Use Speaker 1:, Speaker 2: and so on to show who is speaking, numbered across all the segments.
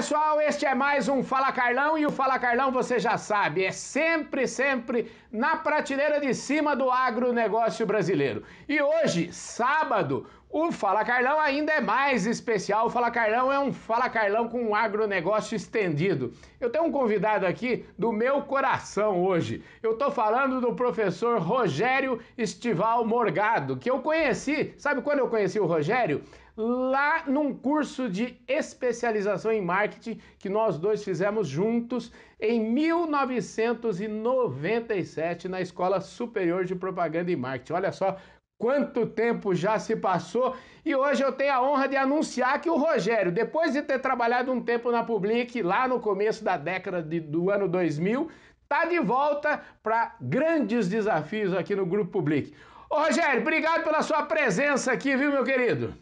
Speaker 1: pessoal, este é mais um Fala Carlão e o Fala Carlão você já sabe, é sempre na prateleira de cima do agronegócio brasileiro. E hoje, sábado, o Fala Carlão ainda é mais especial. O Fala Carlão é um Fala Carlão com um agronegócio estendido. Eu tenho um convidado aqui do meu coração hoje. Eu tô falando do professor Rogério Estival Morgado, que eu conheci, sabe quando eu conheci o Rogério? Lá num curso de especialização em marketing que nós dois fizemos juntos em 1997 na Escola Superior de Propaganda e Marketing. Olha só quanto tempo já se passou e hoje eu tenho a honra de anunciar que o Rogério, depois de ter trabalhado um tempo na Public, lá no começo da década do ano 2000, tá de volta para grandes desafios aqui no Grupo Public. Ô Rogério, obrigado pela sua presença aqui, viu, meu querido?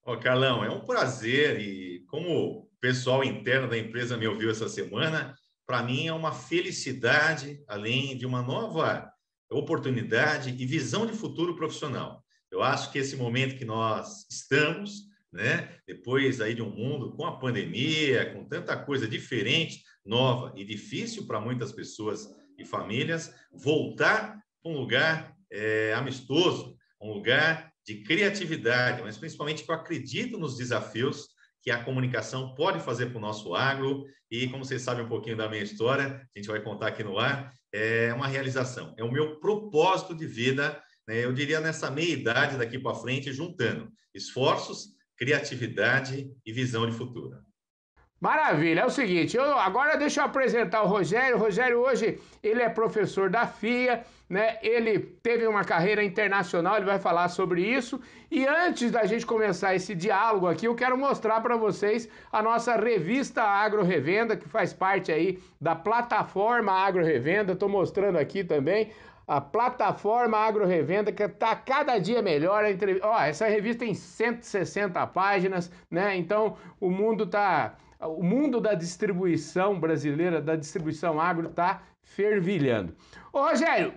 Speaker 2: Ó, Carlão, é um prazer e como o pessoal interno da empresa me ouviu essa semana, para mim é uma felicidade, além de uma nova oportunidade e visão de futuro profissional. Eu acho que esse momento que nós estamos, né, depois aí de um mundo com a pandemia, com tanta coisa diferente, nova e difícil para muitas pessoas e famílias, voltar para um lugar amistoso, um lugar de criatividade, mas principalmente que eu acredito nos desafios que a comunicação pode fazer para o nosso agro e, como vocês sabem um pouquinho da minha história, a gente vai contar aqui no ar, é uma realização, é o meu propósito de vida, né? Eu diria nessa meia-idade daqui para frente, juntando esforços, criatividade e visão de futuro.
Speaker 1: Maravilha, é o seguinte, agora deixa eu apresentar o Rogério. O Rogério hoje, ele é professor da FIA, né? Ele teve uma carreira internacional, ele vai falar sobre isso. E antes da gente começar esse diálogo aqui, eu quero mostrar para vocês a nossa revista Agro Revenda, que faz parte aí da plataforma Agro Revenda. Estou mostrando aqui também a plataforma Agro Revenda, que está cada dia melhor. Essa revista tem 160 páginas, né? Então o mundo da distribuição brasileira, da distribuição agro, está fervilhando. Ô Rogério,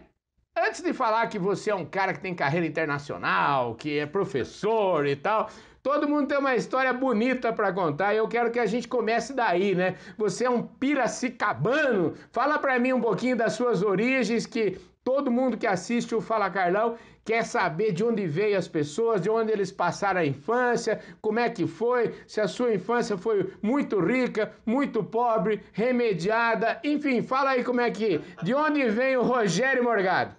Speaker 1: antes de falar que você é um cara que tem carreira internacional, que é professor e tal, todo mundo tem uma história bonita para contar e eu quero que a gente comece daí, né? Você é um piracicabano, fala para mim um pouquinho das suas origens, que todo mundo que assiste o Fala Carlão quer saber de onde veio as pessoas, de onde eles passaram a infância, como é que foi, se a sua infância foi muito rica, muito pobre, remediada, enfim, fala aí de onde vem o Rogério Morgado?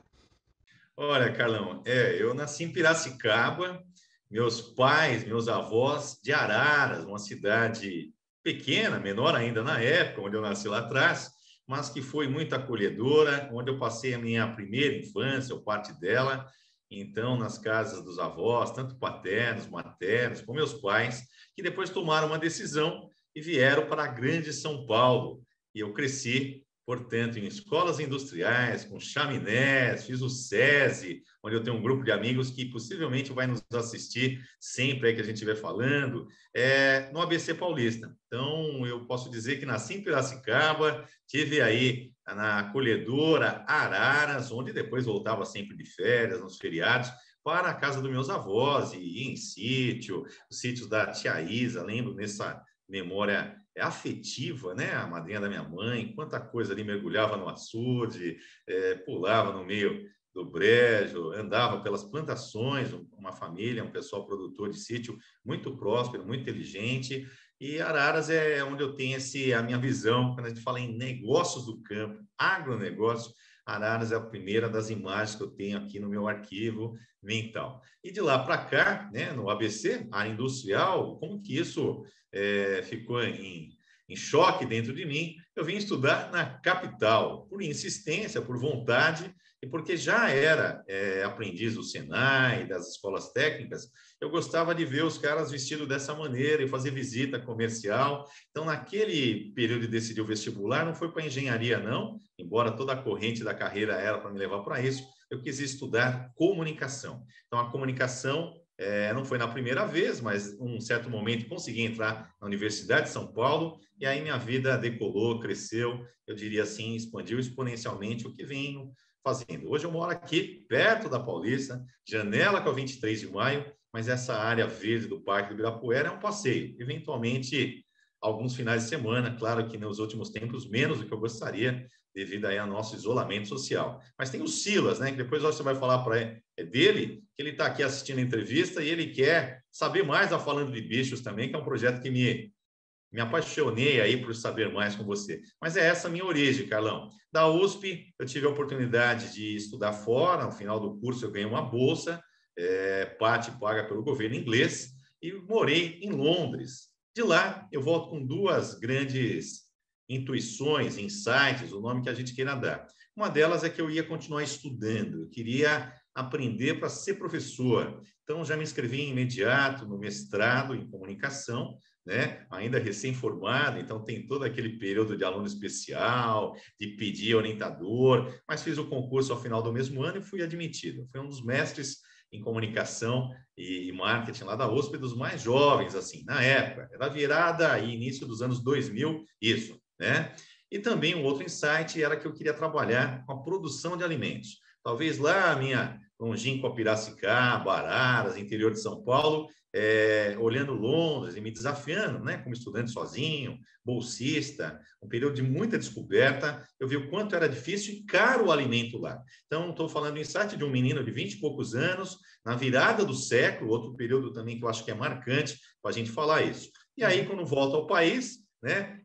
Speaker 2: Olha, Carlão, eu nasci em Piracicaba, meus pais, meus avós de Araras, uma cidade pequena, menor ainda na época, onde eu nasci lá atrás, mas que foi muito acolhedora, onde eu passei a minha primeira infância, ou parte dela, então nas casas dos avós, tanto paternos, maternos, como meus pais, que depois tomaram uma decisão e vieram para a grande São Paulo. E eu cresci, portanto, em escolas industriais, com chaminés, fiz o SESI, onde eu tenho um grupo de amigos que possivelmente vai nos assistir sempre aí que a gente estiver falando, no ABC Paulista. Então, eu posso dizer que nasci em Piracicaba, tive aí na acolhedora Araras, onde depois voltava sempre de férias, nos feriados, para a casa dos meus avós e ia em sítio, os sítios da tia Isa, lembro nessa memória afetiva, né? A madrinha da minha mãe, quanta coisa ali, mergulhava no açude, pulava no meio do brejo, andava pelas plantações, uma família, um pessoal produtor de sítio muito próspero, muito inteligente, e Araras é onde eu tenho a minha visão, quando a gente fala em negócios do campo, agronegócio, Araras é a primeira das imagens que eu tenho aqui no meu arquivo mental. E de lá para cá, né, no ABC, área industrial, como que isso ficou em choque dentro de mim, eu vim estudar na capital, por insistência, por vontade, e porque já era aprendiz do Senai, das escolas técnicas, eu gostava de ver os caras vestidos dessa maneira e fazer visita comercial. Então, naquele período de decidir o vestibular, não foi para engenharia, não, embora toda a corrente da carreira era para me levar para isso, eu quis estudar comunicação. Então, a comunicação não foi na primeira vez, mas em um certo momento consegui entrar na Universidade de São Paulo e aí minha vida decolou, cresceu, eu diria assim, expandiu exponencialmente o que venho fazendo. Hoje eu moro aqui, perto da Paulista, janela com a 23 de maio, mas essa área verde do Parque do Ibirapuera é um passeio. Eventualmente, alguns finais de semana, claro que nos últimos tempos menos do que eu gostaria, devido aí ao nosso isolamento social. Mas tem o Silas, né, que depois você vai falar para dele, que ele está aqui assistindo a entrevista e ele quer saber mais da Falando de Bichos também, que é um projeto que me apaixonei aí por saber mais com você. Mas é essa a minha origem, Carlão. Da USP, eu tive a oportunidade de estudar fora. No final do curso, eu ganhei uma bolsa, parte paga pelo governo inglês, e morei em Londres. De lá, eu volto com duas grandes intuições, insights, o nome que a gente queira dar. Uma delas é que eu ia continuar estudando, eu queria aprender para ser professor. Então, já me inscrevi imediato no mestrado em comunicação, né? Ainda recém-formado, então tem todo aquele período de aluno especial, de pedir orientador, mas fiz o concurso ao final do mesmo ano e fui admitido. Fui um dos mestres em comunicação e marketing lá da USP, dos mais jovens, assim, na época. Era virada e início dos anos 2000, isso, né? E também um outro insight era que eu queria trabalhar com a produção de alimentos. Talvez lá a minha longínqua Piracicaba, Araras, interior de São Paulo, olhando Londres e me desafiando, né, como estudante sozinho, bolsista, um período de muita descoberta, eu vi o quanto era difícil e caro o alimento lá. Então, estou falando em insight de um menino de 20 e poucos anos, na virada do século, outro período também que eu acho que é marcante para a gente falar isso. E aí, quando volto ao país, né,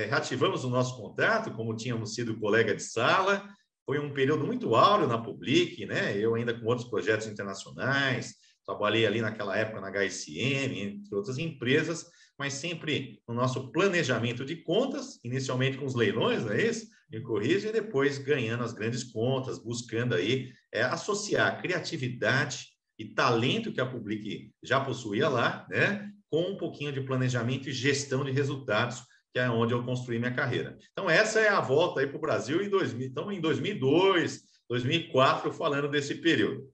Speaker 2: reativamos o nosso contato, como tínhamos sido colega de sala. Foi um período muito áureo na Public, né? Eu ainda com outros projetos internacionais, trabalhei ali naquela época na HSM, entre outras empresas, mas sempre no nosso planejamento de contas, inicialmente com os leilões, não é isso? Me corrija, e depois ganhando as grandes contas, buscando aí associar criatividade e talento que a Public já possuía lá, né? Com um pouquinho de planejamento e gestão de resultados, que é onde eu construí minha carreira. Então, essa é a volta aí para o Brasil em 2000. Então, em 2002, 2004, falando desse período.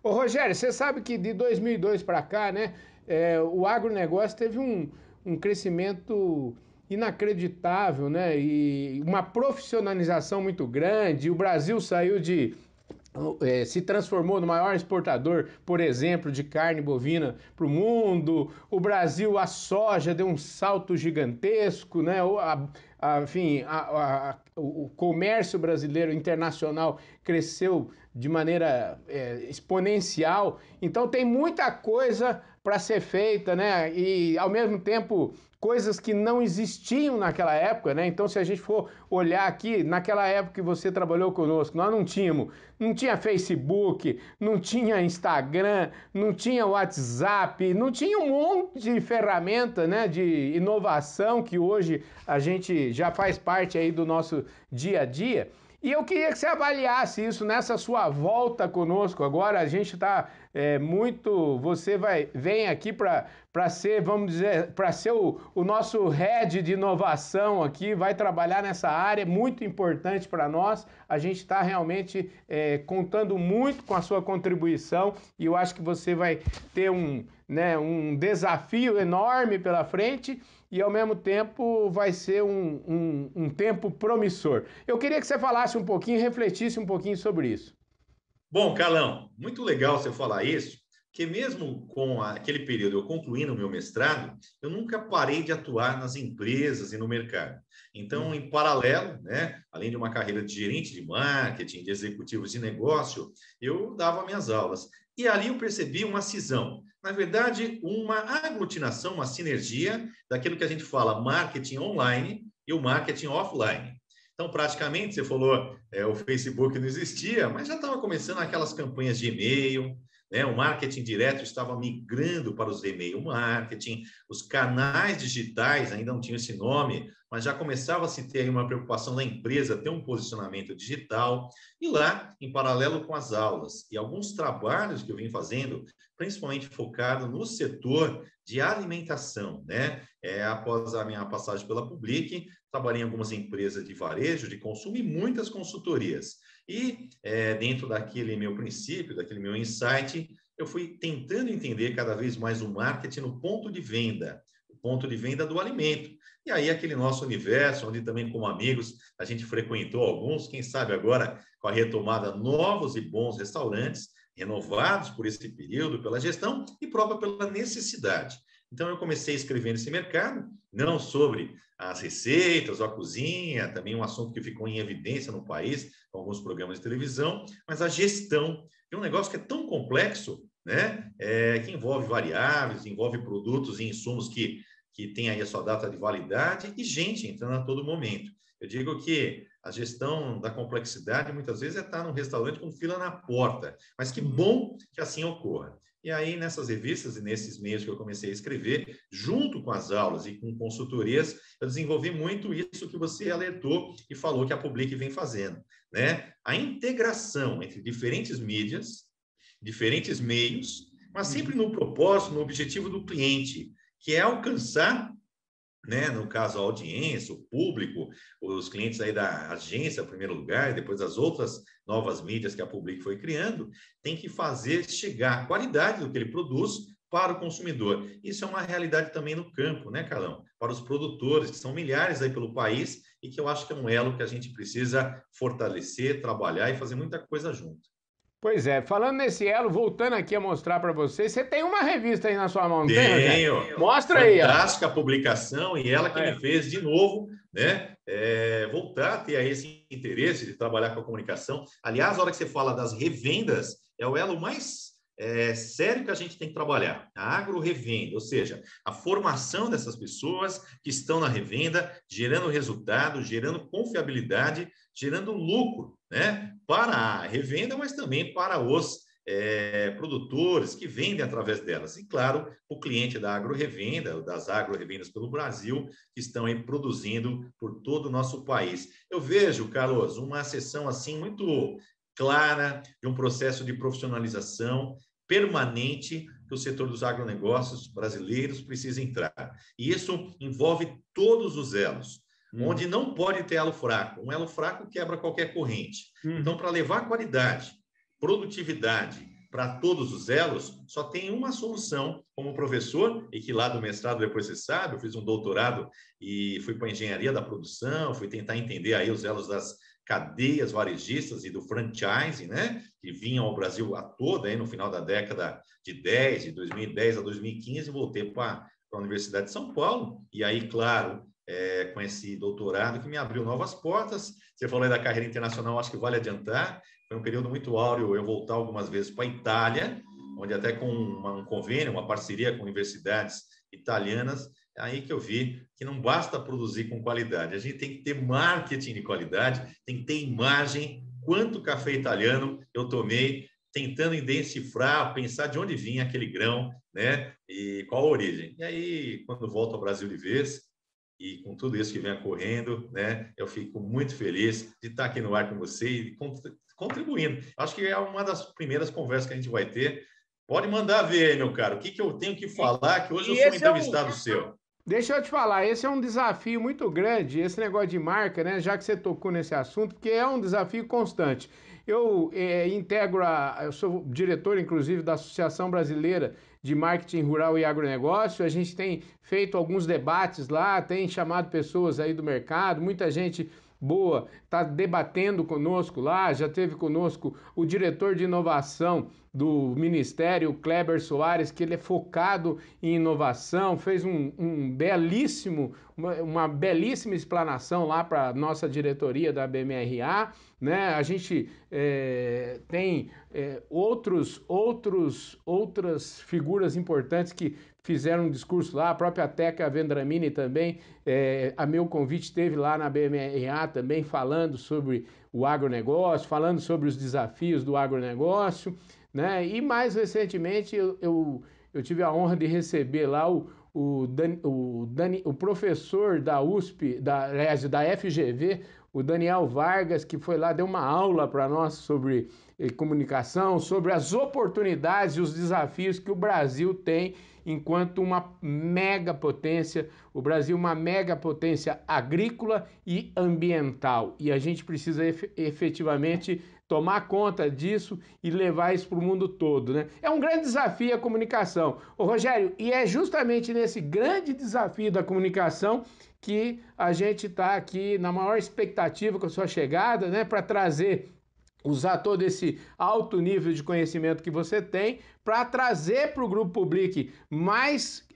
Speaker 1: Ô, Rogério, você sabe que de 2002 para cá, né, o agronegócio teve um crescimento inacreditável, né, e uma profissionalização muito grande. O Brasil saiu de se transformou no maior exportador, por exemplo, de carne bovina para o mundo. O Brasil, a soja deu um salto gigantesco, né? Enfim, o comércio brasileiro internacional cresceu de maneira exponencial. Então tem muita coisa para ser feita, né? E ao mesmo tempo coisas que não existiam naquela época, né? Então, se a gente for olhar aqui, naquela época que você trabalhou conosco, nós não tinha Facebook, não tinha Instagram, não tinha WhatsApp, não tinha um monte de ferramenta, né, de inovação que hoje a gente já faz parte aí do nosso dia a dia. E eu queria que você avaliasse isso nessa sua volta conosco. Agora a gente está você vem aqui para ser, vamos dizer, para ser o nosso head de inovação aqui, vai trabalhar nessa área, muito importante para nós. A gente está realmente contando muito com a sua contribuição e eu acho que você vai ter um desafio enorme pela frente. E ao mesmo tempo vai ser um tempo promissor. Eu queria que você falasse um pouquinho, refletisse um pouquinho sobre isso.
Speaker 2: Bom, Carlão, muito legal você falar isso, porque mesmo com aquele período eu concluindo o meu mestrado, eu nunca parei de atuar nas empresas e no mercado. Então, em paralelo, né, além de uma carreira de gerente de marketing, de executivos de negócio, eu dava minhas aulas. E ali eu percebi uma cisão. Na verdade, uma aglutinação, uma sinergia daquilo que a gente fala marketing online e o marketing offline. Então, praticamente, você falou, o Facebook não existia, mas já estava começando aquelas campanhas de e-mail, né? O marketing direto estava migrando para os e-mail marketing, os canais digitais ainda não tinham esse nome, mas já começava a se ter aí uma preocupação da empresa ter um posicionamento digital. E lá, em paralelo com as aulas e alguns trabalhos que eu vim fazendo, principalmente focado no setor de alimentação, né? Após a minha passagem pela Public, trabalhei em algumas empresas de varejo, de consumo e muitas consultorias. E dentro daquele meu princípio, daquele meu insight, eu fui tentando entender cada vez mais o marketing no ponto de venda, o ponto de venda do alimento. E aí aquele nosso universo, onde também como amigos a gente frequentou alguns, quem sabe agora com a retomada novos e bons restaurantes, renovados por esse período, pela gestão e própria pela necessidade. Então, eu comecei a escrever nesse mercado, não sobre as receitas ou a cozinha, também um assunto que ficou em evidência no país, com alguns programas de televisão, mas a gestão de um negócio que é tão complexo, né? Que envolve variáveis, envolve produtos e insumos que tem aí a sua data de validade e gente entrando a todo momento. Eu digo que a gestão da complexidade muitas vezes é estar num restaurante com fila na porta, mas que bom que assim ocorra. E aí, nessas revistas e nesses meios que eu comecei a escrever, junto com as aulas e com consultorias, eu desenvolvi muito isso que você alertou e falou que a Public vem fazendo, né? A integração entre diferentes mídias, diferentes meios, mas sempre no propósito, no objetivo do cliente, que é alcançar, né, no caso a audiência, o público, os clientes aí da agência, em primeiro lugar, e depois as outras novas mídias que a Public foi criando, tem que fazer chegar a qualidade do que ele produz para o consumidor. Isso é uma realidade também no campo, né, Carlão? Para os produtores, que são milhares aí pelo país, e que eu acho que é um elo que a gente precisa fortalecer, trabalhar e fazer muita coisa junto.
Speaker 1: Pois é, falando nesse elo, voltando aqui a mostrar para vocês, você tem uma revista aí na sua mão, não tem, Rogério?
Speaker 2: Tenho.
Speaker 1: Mostra aí, ó.
Speaker 2: Fantástica publicação e ela que me fez de novo, né, voltar a ter aí esse interesse de trabalhar com a comunicação. Aliás, a hora que você fala das revendas, é o elo mais sério que a gente tem que trabalhar, a agro-revenda, ou seja, a formação dessas pessoas que estão na revenda, gerando resultado, gerando confiabilidade, gerando lucro, né, para a revenda, mas também para os produtores que vendem através delas. E, claro, o cliente da agro-revenda, das agro-revendas pelo Brasil, que estão aí produzindo por todo o nosso país. Eu vejo, Carlos, uma seção assim muito clara de um processo de profissionalização permanente que o setor dos agronegócios brasileiros precisa entrar. E isso envolve todos os elos, onde não pode ter elo fraco. Um elo fraco quebra qualquer corrente. Então, para levar qualidade, produtividade para todos os elos, só tem uma solução. Como professor, e que lá do mestrado, depois você sabe, eu fiz um doutorado e fui para a engenharia da produção, fui tentar entender aí os elos das cadeias varejistas e do franchise, né, que vinham ao Brasil a toda, aí no final da década de 10, de 2010 a 2015, voltei para a Universidade de São Paulo, e aí, claro, com esse doutorado que me abriu novas portas. Você falou aí da carreira internacional, acho que vale adiantar, foi um período muito áureo eu voltar algumas vezes para a Itália, onde até com um convênio, uma parceria com universidades italianas, aí que eu vi que não basta produzir com qualidade, a gente tem que ter marketing de qualidade, tem que ter imagem, quanto café italiano eu tomei, tentando decifrar, pensar de onde vinha aquele grão, né, e qual a origem. E aí, quando volto ao Brasil de vez, e com tudo isso que vem ocorrendo, né, eu fico muito feliz de estar aqui no ar com você e contribuindo. Acho que é uma das primeiras conversas que a gente vai ter. Pode mandar ver, meu caro, o que eu tenho que falar, que hoje eu sou um entrevistado seu.
Speaker 1: Deixa eu te falar, esse é um desafio muito grande, esse negócio de marca, né? Já que você tocou nesse assunto, porque é um desafio constante. Eu eu sou diretor, inclusive, da Associação Brasileira de Marketing Rural e Agronegócio. A gente tem feito alguns debates lá, tem chamado pessoas aí do mercado, muita gente boa está debatendo conosco lá. Já teve conosco o diretor de inovação do Ministério, Kleber Soares, que ele é focado em inovação, fez uma belíssima explanação lá para a nossa diretoria da BMRA, né? A gente tem outras figuras importantes que fizeram um discurso lá, a própria Teca Vendramini também, a meu convite esteve lá na BMRA também falando sobre o agronegócio, falando sobre os desafios do agronegócio, né? E mais recentemente eu tive a honra de receber lá o professor da USP, da FGV, o Daniel Vargas, que foi lá, deu uma aula para nós sobre comunicação, sobre as oportunidades e os desafios que o Brasil tem enquanto uma megapotência, o Brasil uma megapotência agrícola e ambiental. E a gente precisa efetivamente tomar conta disso e levar isso para o mundo todo, né? É um grande desafio a comunicação. Ô, Rogério, e é justamente nesse grande desafio da comunicação que a gente está aqui na maior expectativa com a sua chegada, né, para trazer usar todo esse alto nível de conhecimento que você tem para trazer para o Grupo Public mais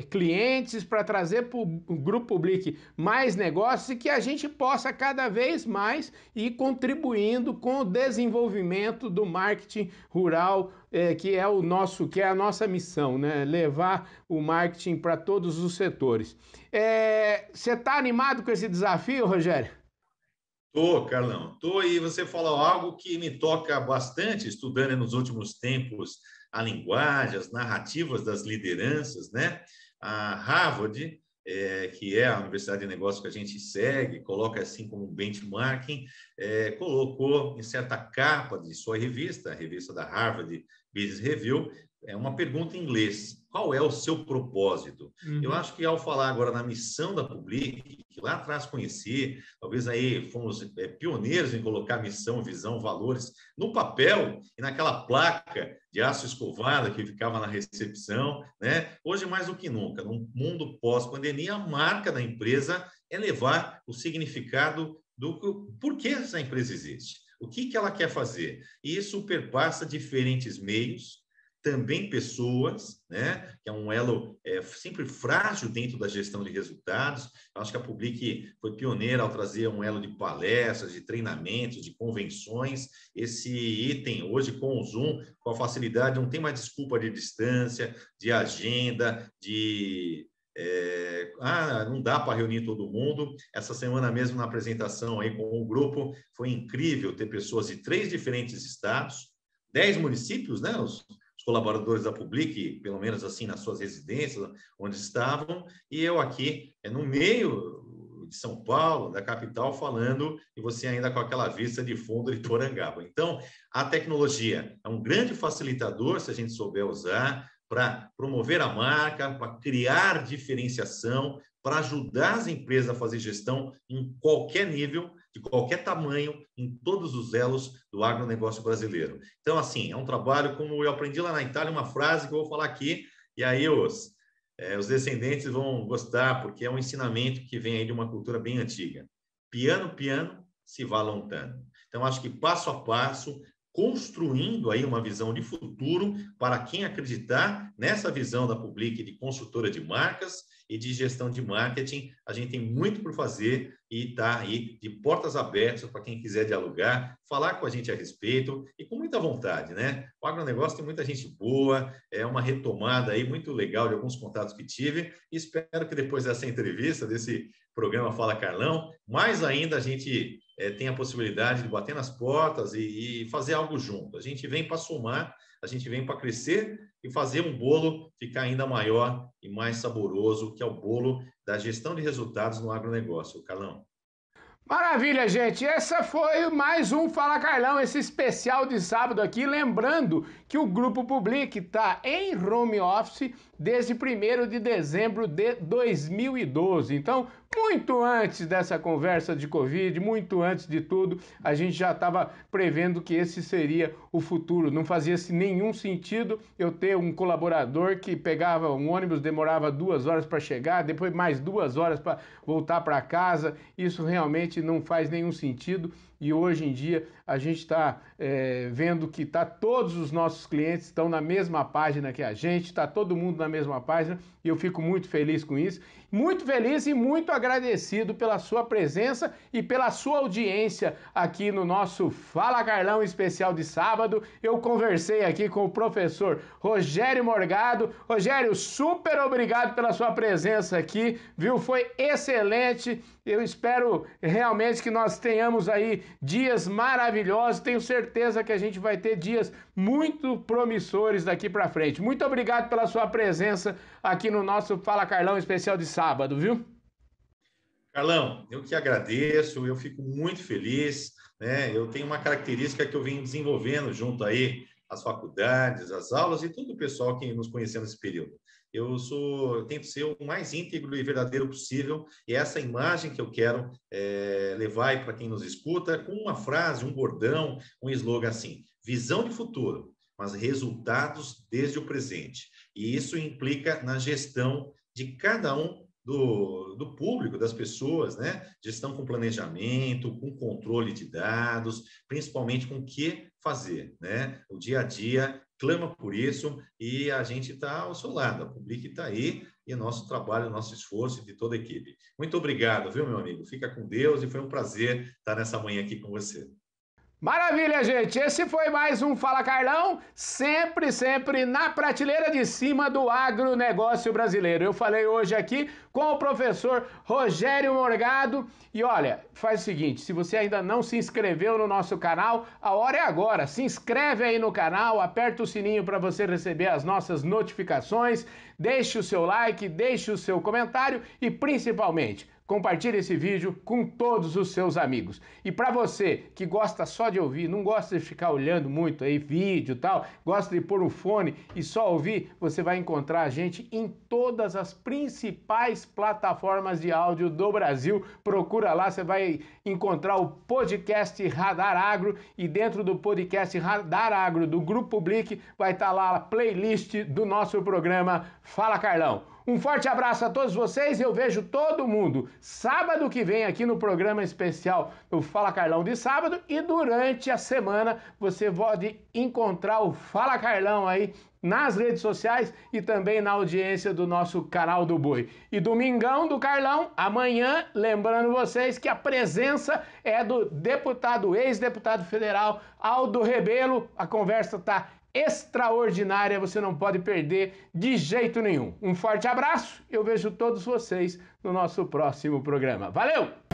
Speaker 1: clientes, para trazer para o Grupo Public mais negócios e que a gente possa cada vez mais ir contribuindo com o desenvolvimento do marketing rural, que é a nossa missão, né? Levar o marketing para todos os setores. Você está animado com esse desafio, Rogério?
Speaker 2: Tô, Carlão, tô, e você falou algo que me toca bastante, estudando nos últimos tempos a linguagem, as narrativas das lideranças, né? A Harvard, que é a Universidade de Negócios que a gente segue, coloca assim como benchmarking, colocou em certa capa de sua revista, a revista da Harvard Business Review, uma pergunta em inglês: qual é o seu propósito? Eu acho que ao falar agora na missão da Public, que lá atrás conheci, talvez aí fomos pioneiros em colocar missão, visão, valores no papel e naquela placa de aço escovado que ficava na recepção, né? Hoje mais do que nunca, no mundo pós-pandemia, a marca da empresa é levar o significado do porquê essa empresa existe, o que ela quer fazer. E isso perpassa diferentes meios, também pessoas, né? Que é um elo sempre frágil dentro da gestão de resultados. Acho que a Public foi pioneira ao trazer um elo de palestras, de treinamentos, de convenções. Esse item, hoje com o Zoom, com a facilidade, não tem mais desculpa de distância, de agenda, não dá para reunir todo mundo. Essa semana mesmo, na apresentação aí com o grupo, foi incrível ter pessoas de 3 diferentes estados, 10 municípios, né? Os colaboradores da Public, pelo menos assim, nas suas residências, onde estavam, e eu aqui, no meio de São Paulo, da capital, falando, e você ainda com aquela vista de fundo de Porangaba. Então, a tecnologia é um grande facilitador, se a gente souber usar, para promover a marca, para criar diferenciação, para ajudar as empresas a fazer gestão em qualquer nível, de qualquer tamanho, em todos os elos do agronegócio brasileiro. Então, assim, é um trabalho, como eu aprendi lá na Itália, uma frase que eu vou falar aqui, e aí os descendentes vão gostar, porque é um ensinamento que vem aí de uma cultura bem antiga. Piano, piano, si va lontano. Então, acho que passo a passo, construindo aí uma visão de futuro para quem acreditar nessa visão da Public de construtora de marcas e de gestão de marketing. A gente tem muito por fazer e está aí de portas abertas para quem quiser dialogar, falar com a gente a respeito e com muita vontade, né? O agronegócio tem muita gente boa, é uma retomada aí muito legal de alguns contatos que tive e espero que depois dessa entrevista, desse programa Fala Carlão, mais ainda a gente tem a possibilidade de bater nas portas e fazer algo junto. A gente vem para somar, a gente vem para crescer e fazer um bolo ficar ainda maior e mais saboroso, que é o bolo da gestão de resultados no agronegócio. Carlão.
Speaker 1: Maravilha, gente. Essa foi mais um Fala Carlão, esse especial de sábado aqui. Lembrando que o Grupo Public está em home office desde 1º de dezembro de 2012. Então, muito antes dessa conversa de Covid, muito antes de tudo, a gente já estava prevendo que esse seria o futuro. Não fazia nenhum sentido eu ter um colaborador que pegava um ônibus, demorava 2 horas para chegar, depois mais 2 horas para voltar para casa. Isso realmente não faz nenhum sentido. E hoje em dia a gente está vendo que todos os nossos clientes estão na mesma página que a gente, está todo mundo na mesma página e eu fico muito feliz com isso. Muito feliz e muito agradecido pela sua presença e pela sua audiência aqui no nosso Fala Carlão especial de sábado. Eu conversei aqui com o professor Rogério Morgado. Rogério, super obrigado pela sua presença aqui, viu? Foi excelente. Eu espero realmente que nós tenhamos aí dias maravilhosos. Tenho certeza que a gente vai ter dias muito promissores daqui para frente. Muito obrigado pela sua presença aqui no nosso Fala Carlão especial de sábado, viu?
Speaker 2: Carlão, eu que agradeço, eu fico muito feliz, né? Eu tenho uma característica que eu venho desenvolvendo junto aí às faculdades, às aulas e todo o pessoal que nos conheceu nesse período. Eu tento ser o mais íntegro e verdadeiro possível, e essa imagem que eu quero levar para quem nos escuta com uma frase, um bordão, um slogan assim: visão de futuro, mas resultados desde o presente. E isso implica na gestão de cada um do público, das pessoas, né? Gestão com planejamento, com controle de dados, principalmente com o que fazer, né? O dia a dia clama por isso e a gente está ao seu lado, a Public está aí e nosso trabalho, nosso esforço de toda a equipe. Muito obrigado, viu, meu amigo? Fica com Deus e foi um prazer estar nessa manhã aqui com você.
Speaker 1: Maravilha, gente! Esse foi mais um Fala Carlão, sempre na prateleira de cima do agronegócio brasileiro. Eu falei hoje aqui com o professor Rogério Morgado e olha, faz o seguinte, se você ainda não se inscreveu no nosso canal, a hora é agora, se inscreve aí no canal, aperta o sininho para você receber as nossas notificações, deixe o seu like, deixe o seu comentário e principalmente, compartilhe esse vídeo com todos os seus amigos. E para você que gosta só de ouvir, não gosta de ficar olhando muito aí vídeo e tal, gosta de pôr um fone e só ouvir, você vai encontrar a gente em todas as principais plataformas de áudio do Brasil. Procura lá, você vai encontrar o podcast Radar Agro e dentro do podcast Radar Agro do Grupo Public vai estar lá a playlist do nosso programa Fala Carlão. Um forte abraço a todos vocês e eu vejo todo mundo sábado que vem aqui no programa especial do Fala Carlão de sábado e durante a semana você pode encontrar o Fala Carlão aí nas redes sociais e também na audiência do nosso canal do Boi. E domingão do Carlão, amanhã, lembrando vocês que a presença é do deputado, ex-deputado federal Aldo Rebelo, a conversa está extraordinária, você não pode perder de jeito nenhum. Um forte abraço, eu vejo todos vocês no nosso próximo programa. Valeu!